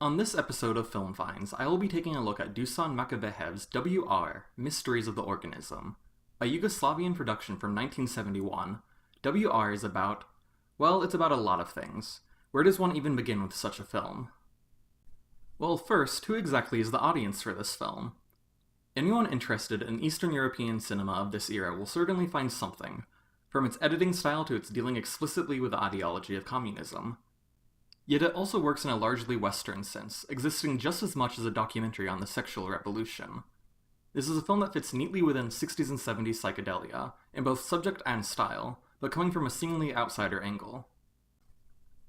On this episode of Film Finds, I will be taking a look at Dusan Makavehev's W.R. Mysteries of the Organism. A Yugoslavian production from 1971, W.R. is about, well, it's about a lot of things. Where does one even begin with such a film? Well, first, who exactly is the audience for this film? Anyone interested in Eastern European cinema of this era will certainly find something, from its editing style to its dealing explicitly with the ideology of communism. Yet it also works in a largely Western sense, existing just as much as a documentary on the sexual revolution. This is a film that fits neatly within 60s and 70s psychedelia, in both subject and style, but coming from a seemingly outsider angle.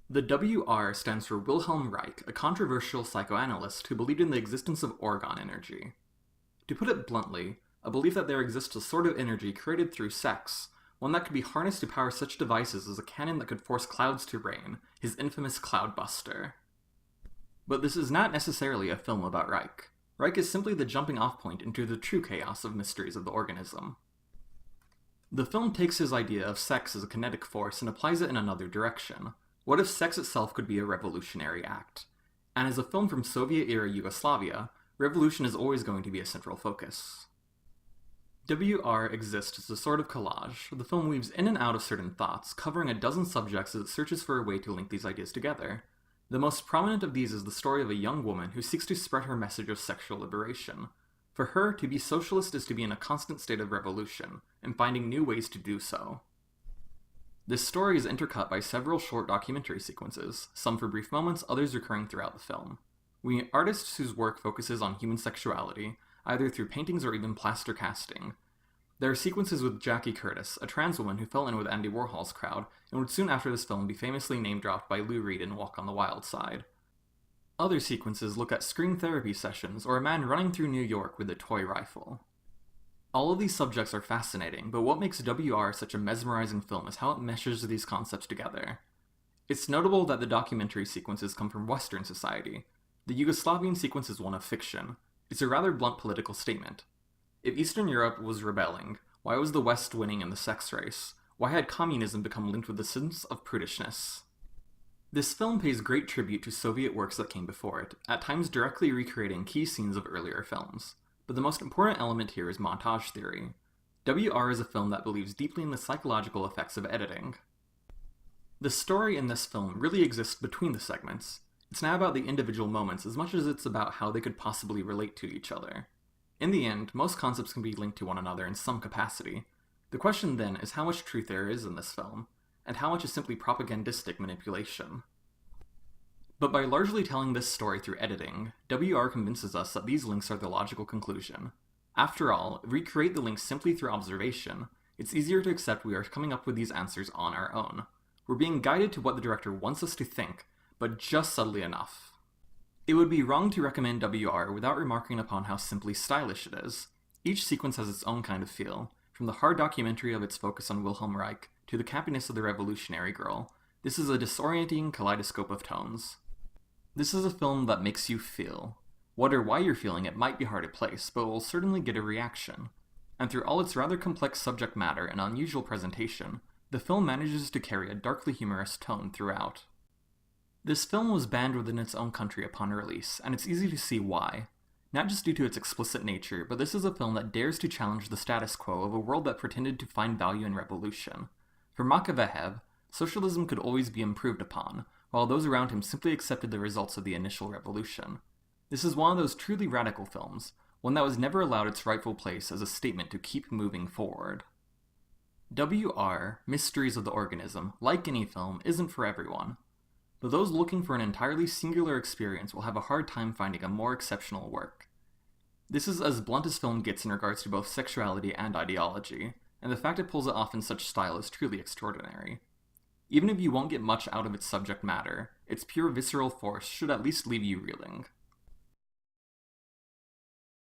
The WR stands for Wilhelm Reich, a controversial psychoanalyst who believed in the existence of orgone energy. To put it bluntly, a belief that there exists a sort of energy created through sex, one that could be harnessed to power such devices as a cannon that could force clouds to rain, his infamous cloudbuster. But this is not necessarily a film about Reich. Reich is simply the jumping off point into the true chaos of Mysteries of the Organism. The film takes his idea of sex as a kinetic force and applies it in another direction. What if sex itself could be a revolutionary act? And as a film from Soviet-era Yugoslavia, revolution is always going to be a central focus. WR exists as a sort of collage. The film weaves in and out of certain thoughts, covering a dozen subjects as it searches for a way to link these ideas together. The most prominent of these is the story of a young woman who seeks to spread her message of sexual liberation. For her, to be socialist is to be in a constant state of revolution, and finding new ways to do so. This story is intercut by several short documentary sequences, some for brief moments, others recurring throughout the film. We meet artists whose work focuses on human sexuality, either through paintings or even plaster casting. There are sequences with Jackie Curtis, a trans woman who fell in with Andy Warhol's crowd, and would soon after this film be famously name-dropped by Lou Reed in Walk on the Wild Side. Other sequences look at screen therapy sessions, or a man running through New York with a toy rifle. All of these subjects are fascinating, but what makes WR such a mesmerizing film is how it meshes these concepts together. It's notable that the documentary sequences come from Western society. The Yugoslavian sequence is one of fiction. It's a rather blunt political statement. If Eastern Europe was rebelling, why was the West winning in the sex race? Why had communism become linked with the sense of prudishness? This film pays great tribute to Soviet works that came before it, at times directly recreating key scenes of earlier films. But the most important element here is montage theory. WR is a film that believes deeply in the psychological effects of editing. The story in this film really exists between the segments. It's not about the individual moments as much as it's about how they could possibly relate to each other. In the end, most concepts can be linked to one another in some capacity. The question then is how much truth there is in this film, and how much is simply propagandistic manipulation. But by largely telling this story through editing, WR convinces us that these links are the logical conclusion. After all, if we create the links simply through observation, it's easier to accept we are coming up with these answers on our own. We're being guided to what the director wants us to think, but just subtly enough. It would be wrong to recommend WR without remarking upon how simply stylish it is. Each sequence has its own kind of feel, from the hard documentary of its focus on Wilhelm Reich to the campiness of the revolutionary girl. This is a disorienting kaleidoscope of tones. This is a film that makes you feel. Wonder why you're feeling it might be hard to place, but will certainly get a reaction. And through all its rather complex subject matter and unusual presentation, the film manages to carry a darkly humorous tone throughout. This film was banned within its own country upon release, and it's easy to see why. Not just due to its explicit nature, but this is a film that dares to challenge the status quo of a world that pretended to find value in revolution. For Makavejev, socialism could always be improved upon, while those around him simply accepted the results of the initial revolution. This is one of those truly radical films, one that was never allowed its rightful place as a statement to keep moving forward. WR, Mysteries of the Organism, like any film, isn't for everyone. But those looking for an entirely singular experience will have a hard time finding a more exceptional work. This is as blunt as film gets in regards to both sexuality and ideology, and the fact it pulls it off in such style is truly extraordinary. Even if you won't get much out of its subject matter, its pure visceral force should at least leave you reeling.